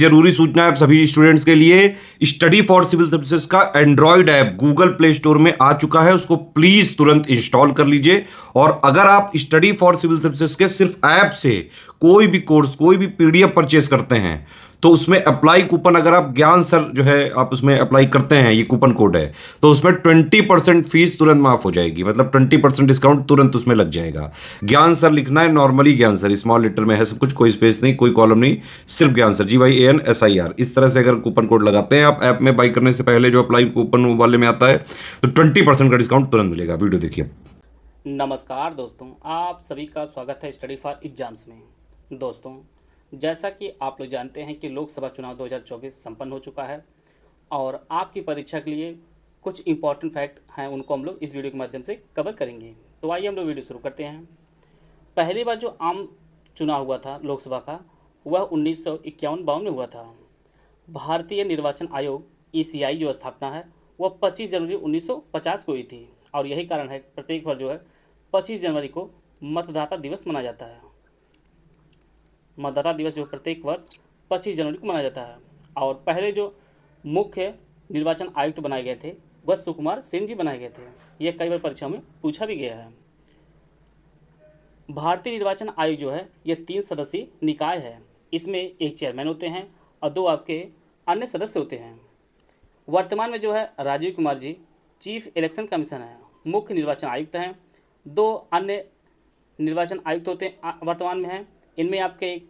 जरूरी सूचना है आप सभी स्टूडेंट्स के लिए, स्टडी फॉर सिविल सर्विसेज का Android app Google play store में आ चुका है, उसको प्लीज तुरंत इंस्टॉल कर लीजिए। और अगर आप स्टडी फॉर सिविल सर्विसेज के सिर्फ ऐप से कोई भी कोर्स, कोई भी पीडीएफ परचेस करते हैं तो उसमें अप्लाई कूपन, अगर आप ज्ञान सर जो है आप उसमें अप्लाई करते हैं, ये कूपन कोड है, तो उसमें 20% फीस तुरंत माफ हो जाएगी, मतलब 20% डिस्काउंट तुरंत उसमें लग जाएगा। ज्ञान सर लिखना है, नॉर्मली ज्ञान सर, स्मॉल लेटर में है सब कुछ, कोई स्पेस नहीं, कोई कॉलम नहीं, सिर्फ ज्ञान सर, GYANSIR। इस तरह से अगर कूपन कोड लगाते हैं आप ऐप में बाई करने से पहले, जो अप्लाई कूपन वाले में आता है, तो 20% का डिस्काउंट तुरंत मिलेगा। वीडियो देखिए। नमस्कार दोस्तों, आप सभी का स्वागत है स्टडी फॉर एग्जाम्स में। दोस्तों, जैसा कि आप लोग जानते हैं कि लोकसभा चुनाव 2024 संपन्न हो चुका है और आपकी परीक्षा के लिए कुछ इंपॉर्टेंट फैक्ट हैं, उनको हम लोग इस वीडियो के माध्यम से कवर करेंगे। तो आइए हम लोग वीडियो शुरू करते हैं। पहली बार जो आम चुनाव हुआ था लोकसभा का, वह 1951-52 में हुआ था। भारतीय निर्वाचन आयोग ECI जो स्थापना है वह 25 जनवरी 1950 को हुई थी और यही कारण है प्रत्येक बार जो है 25 जनवरी को मतदाता दिवस मनाया जाता है। मतदाता दिवस जो प्रत्येक वर्ष 25 जनवरी को मनाया जाता है। और पहले जो मुख्य निर्वाचन आयुक्त बनाए गए थे वह सुकुमार सेन जी बनाए गए थे। यह कई बार परीक्षाओं में पूछा भी गया है। भारतीय निर्वाचन आयोग जो है यह 3 सदस्यीय निकाय है। इसमें एक चेयरमैन होते हैं और 2 आपके अन्य सदस्य होते हैं। वर्तमान में जो है Rajiv Kumar ji chief election commission है, मुख्य निर्वाचन आयुक्त हैं। 2 अन्य निर्वाचन आयुक्त होते हैं वर्तमान में हैं। इनमें आपके एक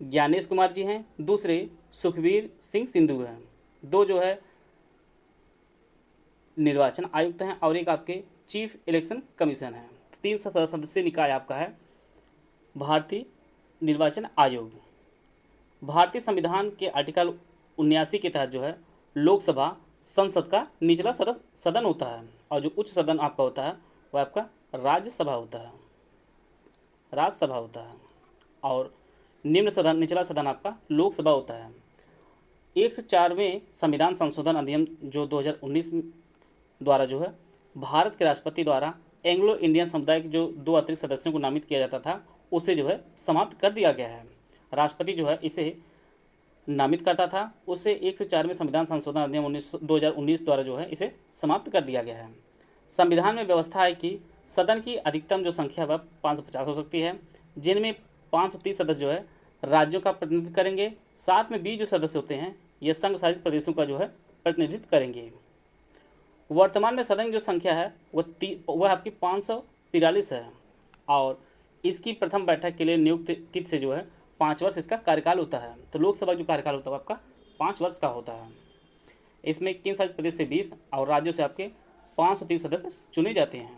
ज्ञानेश कुमार जी हैं, दूसरे सुखबीर सिंह सिंधु हैं। 2 जो है निर्वाचन आयुक्त हैं और एक आपके चीफ इलेक्शन कमीशन है। 3 सदस्यीय निकाय आपका है भारतीय निर्वाचन आयोग। भारतीय संविधान के आर्टिकल 79 के तहत जो है लोकसभा संसद का निचला सदन होता है और जो उच्च सदन आपका होता है वह आपका राज्यसभा होता है, राज्यसभा होता है। और निम्न सदन, निचला सदन आपका लोकसभा होता है। 104वें संविधान संशोधन अधिनियम जो 2019 द्वारा जो है भारत के राष्ट्रपति द्वारा एंग्लो इंडियन समुदाय के जो 2 अतिरिक्त सदस्यों को नामित किया जाता था उसे जो है समाप्त कर दिया गया है। राष्ट्रपति जो है इसे नामित करता था, उसे 104वें संविधान संशोधन अधिनियम 2019 द्वारा जो है इसे समाप्त कर दिया गया है। संविधान में व्यवस्था है कि सदन की अधिकतम जो संख्या वह 550 हो सकती है, जिनमें 530 सदस्य जो है राज्यों का प्रतिनिधित्व करेंगे। साथ में 20 जो सदस्य होते हैं ये संघ शासित प्रदेशों का जो है प्रतिनिधित्व करेंगे। वर्तमान में सदन की जो संख्या है वह आपकी 543 है और इसकी प्रथम बैठक के लिए नियुक्त तिथि से जो है 5 वर्ष इसका कार्यकाल होता है। तो लोकसभा जो कार्यकाल होता है वो आपका 5 वर्ष का होता है। इसमें केंद्र शासित प्रदेश से 20 और राज्यों से आपके 530 सदस्य चुने जाते हैं।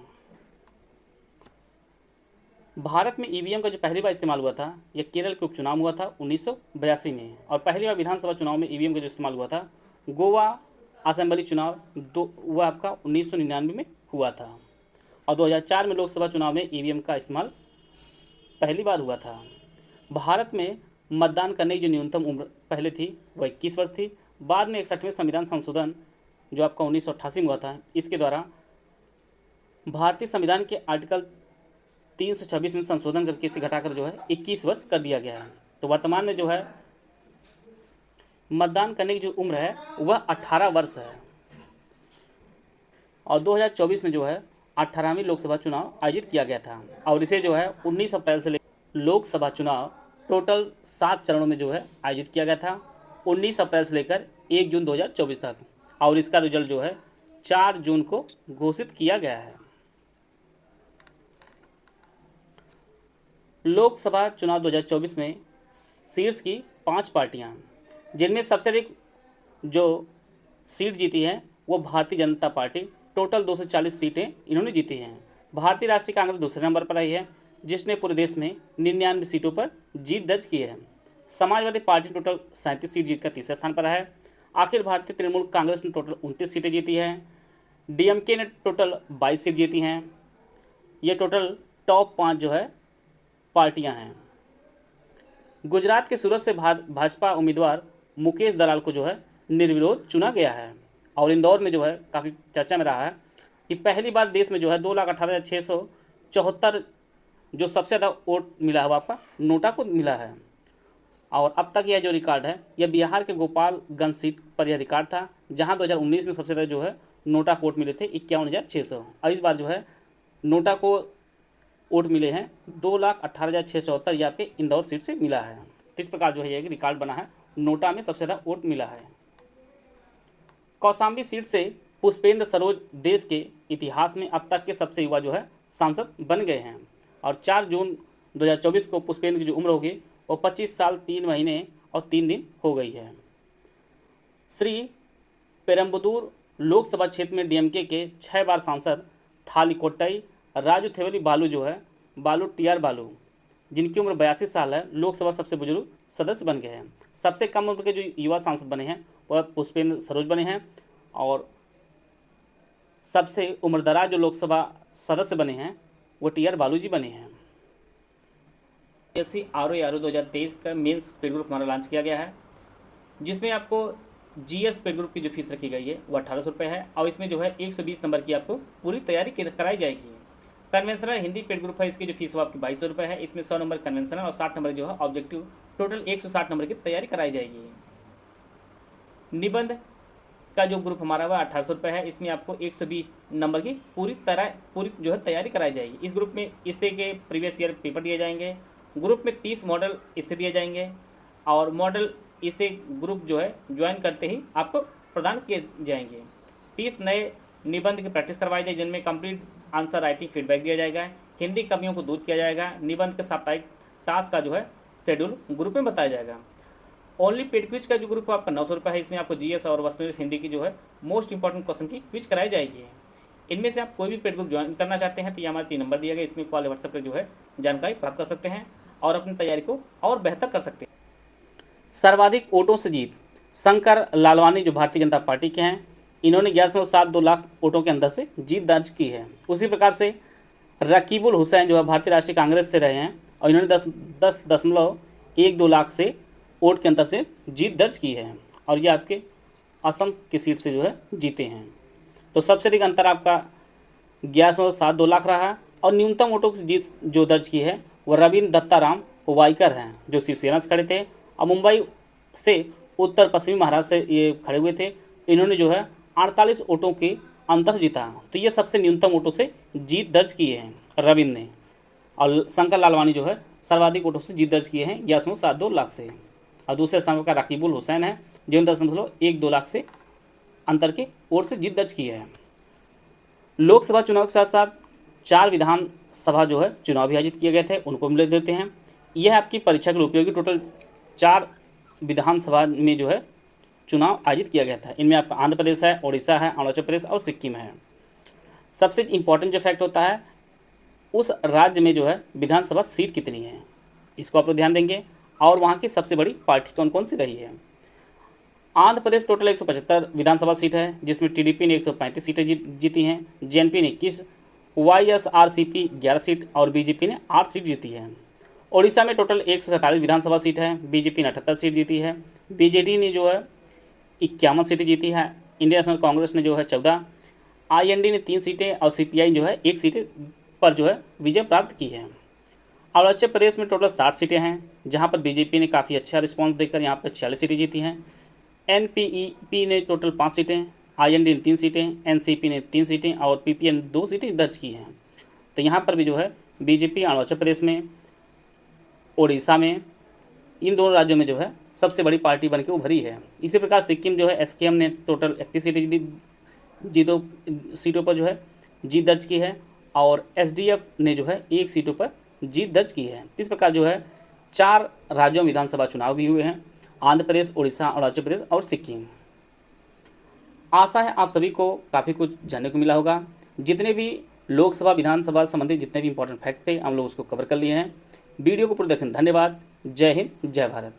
भारत में EVM का जो पहली बार इस्तेमाल हुआ था यह केरल के उपचुनाव हुआ था 1982 में। और पहली बार विधानसभा चुनाव में EVM का जो इस्तेमाल हुआ था गोवा असेंबली चुनाव वह आपका 1999 में हुआ था। और 2004 में लोकसभा चुनाव में EVM का इस्तेमाल पहली बार हुआ था। भारत में मतदान करने की जो न्यूनतम उम्र पहले थी वह 21 वर्ष थी। बाद में 61वें संविधान संशोधन जो आपका 1988 में हुआ था, इसके द्वारा भारतीय संविधान के आर्टिकल 326 में संशोधन करके इसे घटाकर जो है 21 वर्ष कर दिया गया है। तो वर्तमान में जो है मतदान करने की जो उम्र है वह 18 वर्ष है। और 2024 में जो है 18वीं लोकसभा चुनाव आयोजित किया गया था और इसे जो है 19 अप्रैल से लोकसभा चुनाव टोटल 7 चरणों में जो है आयोजित किया गया था, 19 अप्रैल से लेकर 1 जून 2024 तक। और इसका रिजल्ट जो है 4 जून को घोषित किया गया है। लोकसभा चुनाव 2024 में शीर्ष की 5 पार्टियां, जिनमें सबसे अधिक जो सीट जीती है वो भारतीय जनता पार्टी, टोटल 240 सीटें इन्होंने जीती हैं। भारतीय राष्ट्रीय कांग्रेस दूसरे नंबर पर आई है जिसने पूरे देश में 99 सीटों पर जीत दर्ज की है। समाजवादी पार्टी टोटल 37 सीट जीतकर तीसरे स्थान पर है। अखिल भारतीय तृणमूल कांग्रेस ने टोटल 29 सीटें जीती हैं। DMK ने टोटल 22 सीट जीती हैं। ये टोटल टॉप 5 जो है पार्टियां हैं। गुजरात के सूरत से भाजपा उम्मीदवार मुकेश दलाल को जो है निर्विरोध चुना गया है। और इंदौर में जो है काफ़ी चर्चा में रहा है कि पहली बार देश में जो है 2,18,674 जो सबसे ज़्यादा वोट मिला है वो आपका नोटा को मिला है। और अब तक यह जो रिकॉर्ड है यह बिहार के गोपालगंज सीट पर यह रिकॉर्ड था, जहां 2019 में सबसे ज़्यादा जो है नोटा को वोट मिले थे 51,600, और इस बार जो है नोटा को वोट मिले हैं 2,18,670, यहाँ पे इंदौर सीट से मिला है। तो इस प्रकार जो है यह रिकॉर्ड बना है, नोटा में सबसे ज़्यादा वोट मिला है। कौशाम्बी सीट से पुष्पेंद्र सरोज देश के इतिहास में अब तक के सबसे युवा जो है सांसद बन गए हैं, और 4 जून 2024 को पुष्पेंद्र की जो उम्र होगी वो 25 साल 3 महीने और 3 दिन हो गई है। श्री पेरम्बदूर लोकसभा क्षेत्र में डीएमके के 6 बार सांसद थालीकोट्टई राजू थेवली बालू जो है बालू टीआर बालू, जिनकी उम्र 82 साल है, लोकसभा सबसे बुजुर्ग सदस्य बन गए हैं। सबसे कम उम्र के जो युवा सांसद बने हैं वह पुष्पेंद्र सरोज बने हैं, और सबसे उम्रदराज जो लोकसभा सदस्य बने हैं वो टीआर बालू जी बने हैं। एससी आर 2023 का मेंस पेड ग्रुप हमारा लॉन्च किया गया है, जिसमें आपको जीएस पेड ग्रुप की जो फीस रखी गई है वो 1800 रुपये है, और इसमें जो है 120 नंबर की आपको पूरी तैयारी कराई जाएगी। कन्वेंशनल हिंदी पेड ग्रुप है, इसकी जो फीस वो आपकी 2200 रुपये है, इसमें 100 नंबर कन्वेंशनल और 60 नंबर जो है ऑब्जेक्टिव, टोटल 160 नंबर की तैयारी कराई जाएगी। निबंध का जो ग्रुप हमारा वह 1800 रुपये है, इसमें आपको 120 नंबर की पूरी जो है तैयारी कराई जाएगी। इस ग्रुप में इससे के प्रीवियस ईयर पेपर दिए जाएंगे। ग्रुप में 30 मॉडल इससे दिए जाएंगे, और मॉडल इसे ग्रुप जो है ज्वाइन करते ही आपको प्रदान किए जाएंगे। 30 नए निबंध की प्रैक्टिस करवाई जाएगी, जिनमें कंप्लीट आंसर राइटिंग फीडबैक दिया जाएगा, हिंदी कमियों को दूर किया जाएगा। निबंध के साप्ताहिक टास्क का जो है शेड्यूल ग्रुप में बताया जाएगा। ओनली पेड क्विज का जो ग्रुप आपका 900 रुपये है, इसमें आपको जीएस और वस्तुनिष्ठ हिंदी की जो है मोस्ट इंपॉर्टेंट क्वेश्चन की क्विज कराई जाएगी। इनमें से आप कोई भी पेड ग्रुप ज्वाइन करना चाहते हैं तो ये हमारे 3 नंबर दिया गया, इसमें कॉल व्हाट्सएप पर जो है जानकारी प्राप्त कर सकते हैं और अपनी तैयारी को और बेहतर कर सकते हैं। सर्वाधिक वोटों से जीत शंकर लालवानी जो भारतीय जनता पार्टी के हैं, इन्होंने 11.72 लाख वोटों के अंदर से जीत दर्ज की है। उसी प्रकार से रकीबुल हुसैन जो है भारतीय राष्ट्रीय कांग्रेस से रहे हैं, और इन्होंने 10.12 लाख से वोट के अंतर से जीत दर्ज की है, और ये आपके असम की सीट से जो है जीते हैं। तो सबसे अधिक अंतर आपका 11.72 लाख रहा है, और न्यूनतम वोटों की जीत जो दर्ज की है वो रविंद्र दत्ताराम वाइकर हैं, जो शिवसेना से खड़े थे और मुंबई से उत्तर पश्चिमी महाराष्ट्र से ये खड़े हुए थे। इन्होंने जो है 48 वोटों के अंतर से जीता। तो ये सबसे न्यूनतम वोटों से जीत दर्ज किए हैं रविंद्र ने, और शंकर लालवानी जो है सर्वाधिक वोटों से जीत दर्ज किए हैं 11.72 लाख से, और दूसरे स्थान पर रकीबुल हुसैन है जो 10.12 लाख से अंतर के वोट से जीत दर्ज किए हैं। लोकसभा चुनाव के साथ साथ 4 विधानसभा जो है चुनाव भी आयोजित किए गए थे, उनको मिले देते हैं। यह आपकी परीक्षा के लिए उपयोगी टोटल 4 विधानसभा में जो है चुनाव आयोजित किया गया था। इनमें आपका आंध्र प्रदेश है, उड़ीसा है, अरुणाचल प्रदेश और सिक्किम है। सबसे इम्पॉर्टेंट जो फैक्ट होता है उस राज्य में जो है विधानसभा सीट कितनी है, इसको आप लोग ध्यान देंगे, और वहाँ की सबसे बड़ी पार्टी कौन कौन सी रही है। आंध्र प्रदेश टोटल 175 विधानसभा सीट है, जिसमें टीडीपी ने 135 सीटें जीती हैं, जेएनपी ने 21, वाईएसआरसीपी 11 सीट और बीजेपी ने 8 सीट जीती है। उड़ीसा में टोटल 147 विधानसभा सीट है, बीजेपी ने 78 सीट जीती है, बीजेडी ने जो है 51 सीटें जीती है, इंडियन नेशनल कांग्रेस ने जो है 14, आईएनडी ने 3 सीटें और सीपीआई जो है 1 सीट पर जो है विजय प्राप्त की है। अरुणाचल प्रदेश में टोटल 60 सीटें हैं, जहां पर बीजेपी ने काफ़ी अच्छा रिस्पांस देकर यहां पर 46 सीटें जीती हैं। एनपीईपी ने टोटल 5 सीटें, आईएनडी ने 3 सीटें, एनसीपी ने 3 सीटें और पीपीए ने 2 सीटें दर्ज की हैं। तो यहाँ पर भी जो है बीजेपी अरुणाचल प्रदेश में, उड़ीसा में, इन दोनों राज्यों में जो है सबसे बड़ी पार्टी बन के उभरी है। इसी प्रकार सिक्किम जो है एसकेएम ने टोटल 31 सीटों पर जो है जीत दर्ज की है, और एसडीएफ ने जो है 1 सीटों पर जीत दर्ज की है। इस प्रकार जो है 4 राज्यों में विधानसभा चुनाव भी हुए हैं, आंध्र प्रदेश, उड़ीसा, अरुणाचल प्रदेश और सिक्किम। आशा है आप सभी को काफ़ी कुछ जानने को मिला होगा। जितने भी लोकसभा विधानसभा संबंधित जितने भी इंपॉर्टेंट फैक्ट थे हम लोग उसको कवर कर लिए हैं। वीडियो को पूरा देखने धन्यवाद। जय हिंद, जय भारत।